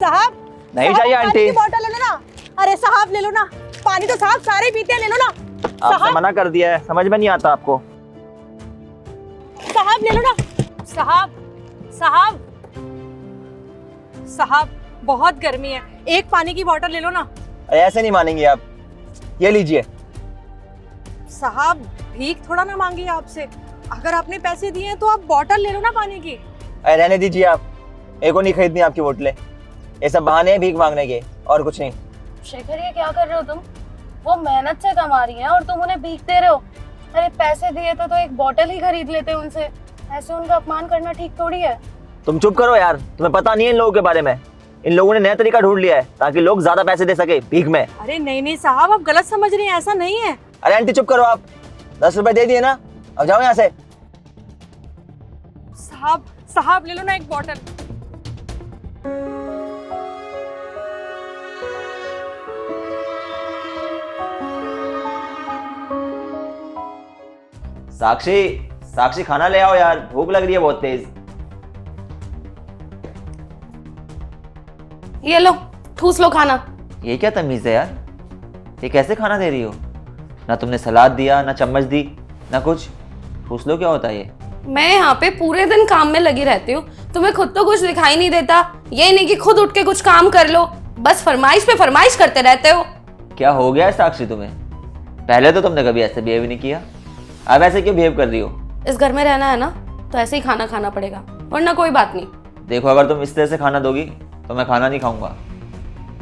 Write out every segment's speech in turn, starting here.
साहब नहीं चाहिए आंटी। पानी की बोतल ले लो ना। अरे साहब ले लो ना, पानी तो साहब सारे पीते हैं, ले लो ना। आपसे मना कर दिया है, समझ में नहीं आता आपको। साहब ले लो ना। साहब साहब साहब बहुत गर्मी है, एक पानी की बोतल ले लो ना। अरे ऐसे नहीं मानेंगे आप, ये लीजिए। साहब भीख थोड़ा ना मांगी आपसे, अगर आपने पैसे दिए हैं तो आप बोतल ले लो ना पानी की। अरे रहने दीजिए आप, एक को नहीं खरीदनी आपकी बोतलें। ये सब बहाने हैं भीख मांगने के, और कुछ नहीं। शेखर ये क्या कर रहे हो तुम? वो मेहनत से कमा रही हैं और तुम उन्हें भीख दे रहे हो। अरे पैसे दिए थे तो एक बोतल ही खरीद लेते उनसे, ऐसे उनका अपमान करना ठीक थोड़ी है। तुम चुप करो यार, तुम्हें पता नहीं है इन लोगों के बारे में। इन लोगों ने नया तरीका ढूंढ लिया है ताकि लोग ज्यादा पैसे दे सके भीख में। अरे नहीं नहीं साहब, आप गलत समझ रही हैं, ऐसा नहीं है। अरे आंटी चुप करो आप, 10 रुपए दे दिए ना, अब जाओ यहाँ से। साहब साहब ले लो ना एक बोतल। साक्षी, साक्षी खाना ले आओ यार, भूख लग रही है बहुत तेज। ये लो, ठूस लो खाना। ये क्या तमीज है यार, ये कैसे खाना दे रही हो? ना तुमने सलाद दिया, ना चम्मच दी, ना कुछ। ठूस लो क्या होता है ये? मैं यहाँ पे पूरे दिन काम में लगी रहती हूँ, तुम्हें खुद तो कुछ दिखाई नहीं देता। ये नहीं कि खुद उठ के कुछ काम कर लो, बस फरमाइश पे फरमाइश करते रहते हो। क्या हो गया है साक्षी तुम्हें? पहले तो तुमने कभी ऐसे बिहेव नहीं किया, अब ऐसे क्यों बिहेव कर रही हो? इस घर में रहना है ना, तो ऐसे ही खाना खाना पड़ेगा, वरना कोई बात नहीं। देखो अगर तुम इस तरह से खाना दोगी तो मैं खाना नहीं खाऊंगा।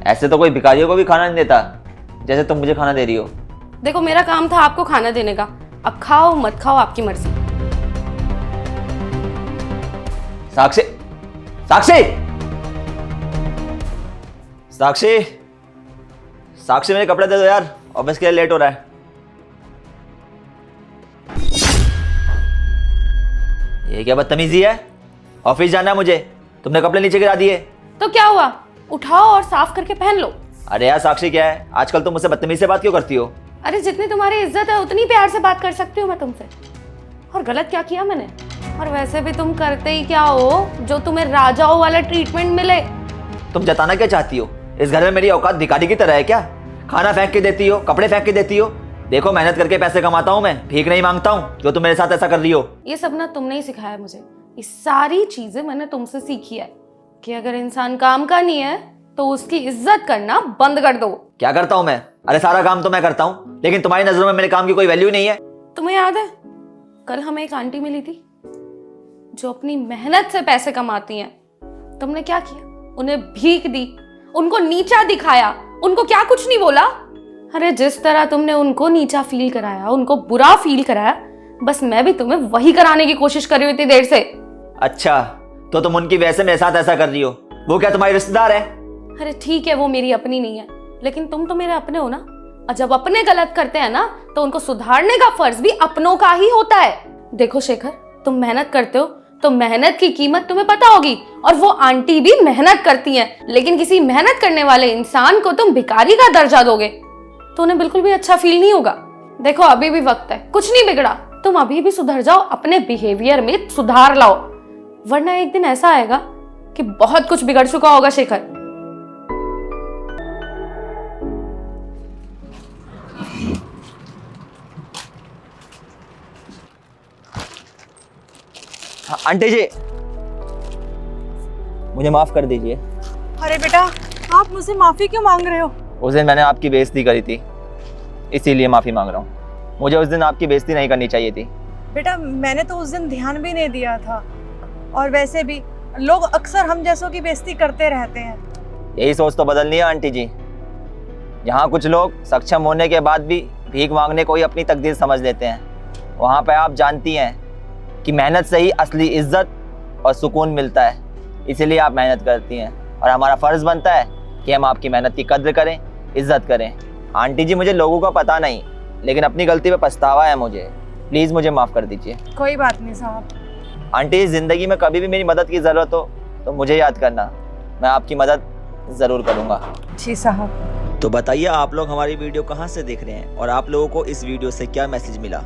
ऐसे तो कोई भिखारियों को भी खाना नहीं देता जैसे तुम मुझे खाना दे रही हो। देखो मेरा काम था आपको खाना देने का, अब खाओ मत खाओ आपकी मर्जी। साक्षी, साक्षी, साक्षी, साक्षी मेरे कपड़े दे दो यार, ऑफिस के लिए लेट हो रहा है। ये क्या बदतमीजी है? ऑफिस जाना है मुझे, तुमने कपड़े नीचे गिरा दिए। तो क्या हुआ, उठाओ और साफ करके पहन लो। अरे यार साक्षी क्या है, आजकल तुम मुझसे बदतमीजी से बात क्यों करती हो? अरे जितनी तुम्हारी इज्जत है उतनी प्यार से बात कर सकती हूँ मैं तुमसे। और गलत क्या किया मैंने? और वैसे भी तुम करते ही क्या हो जो तुम्हें राजाओं वाला ट्रीटमेंट मिले? तुम जताना क्या चाहती हो? इस घर में मेरी औकात भिखारी की तरह है क्या? खाना फेंक के देती हो, कपड़े फेंक के देती हो। देखो मेहनत करके पैसे कमाता हूँ मैं, भीख नहीं मांगता हूँ जो तुम मेरे साथ ऐसा कर रही हो। ये सब ना तुमने ही सिखाया मुझे, ये सारी चीजें मैंने तुमसे सीखी है कि अगर इंसान काम का नहीं है तो उसकी इज्जत करना बंद कर दो। क्या करता हूँ मैं? अरे सारा काम तो मैं करता हूँ, लेकिन तुम्हारी नजरों में मेरे काम की कोई वैल्यू नहीं है। तुम्हें याद है कल हमें एक आंटी मिली थी जो अपनी मेहनत से पैसे कमाती हैं, तुमने क्या किया? उन्हें भीख दी, उनको नीचा दिखाया, उनको क्या कुछ नहीं बोला? अरे जिस तरह तुमने उनको नीचा फील कराया, उनको बुरा फील कराया, बस मैं भी तुम्हें वही कराने की कोशिश कर रही हुई थी देर से। अच्छा तो तुम उनकी वजह से मेरे साथ ऐसा कर रही हो? वो क्या तुम्हारी रिश्तेदार है? अरे ठीक है वो मेरी अपनी नहीं है, लेकिन तुम तो मेरे अपने हो ना। और जब अपने गलत करते हैं ना तो उनको सुधारने का फर्ज भी अपनों का ही होता है। देखो शेखर, तुम मेहनत करते हो तो मेहनत की कीमत तुम्हें पता होगी, और वो आंटी भी मेहनत करती हैं, लेकिन किसी मेहनत करने वाले इंसान को तुम भिखारी का दर्जा दोगे तो उन्हें बिल्कुल भी अच्छा फील नहीं होगा। देखो अभी भी वक्त है, कुछ नहीं बिगड़ा, तुम अभी भी सुधर जाओ, अपने बिहेवियर में सुधार लाओ, वरना एक दिन ऐसा आएगा कि बहुत कुछ बिगड़ चुका होगा शेखर। हाँ, आंटी जी मुझे माफ कर दीजिए। अरे बेटा, आप मुझसे माफी क्यों मांग रहे हो? उस दिन मैंने आपकी बेइज्जती करी थी, इसीलिए माफी मांग रहा हूँ। मुझे उस दिन आपकी बेइज्जती नहीं करनी चाहिए थी। बेटा मैंने तो उस दिन ध्यान भी नहीं दिया था, और वैसे भी लोग अक्सर हम जैसों की बेइज्जती करते रहते हैं। यही सोच तो बदलनी है आंटी जी। यहाँ कुछ लोग सक्षम होने के बाद भी भीख मांगने को ही अपनी तकदीर समझ लेते हैं, वहाँ पे आप जानती हैं कि मेहनत से ही असली इज्जत और सुकून मिलता है, इसीलिए आप मेहनत करती हैं, और हमारा फ़र्ज़ बनता है कि हम आपकी मेहनत की कद्र करें, इज्जत करें। आंटी जी मुझे लोगों का पता नहीं, लेकिन अपनी गलती पे पछतावा है मुझे, प्लीज़ मुझे माफ़ कर दीजिए। कोई बात नहीं साहब। आंटी ज़िंदगी में कभी भी मेरी मदद की ज़रूरत हो तो मुझे याद करना, मैं आपकी मदद ज़रूर करूँगा। जी साहब। तो बताइए आप लोग हमारी वीडियो कहाँ से देख रहे हैं और आप लोगों को इस वीडियो से क्या मैसेज मिला?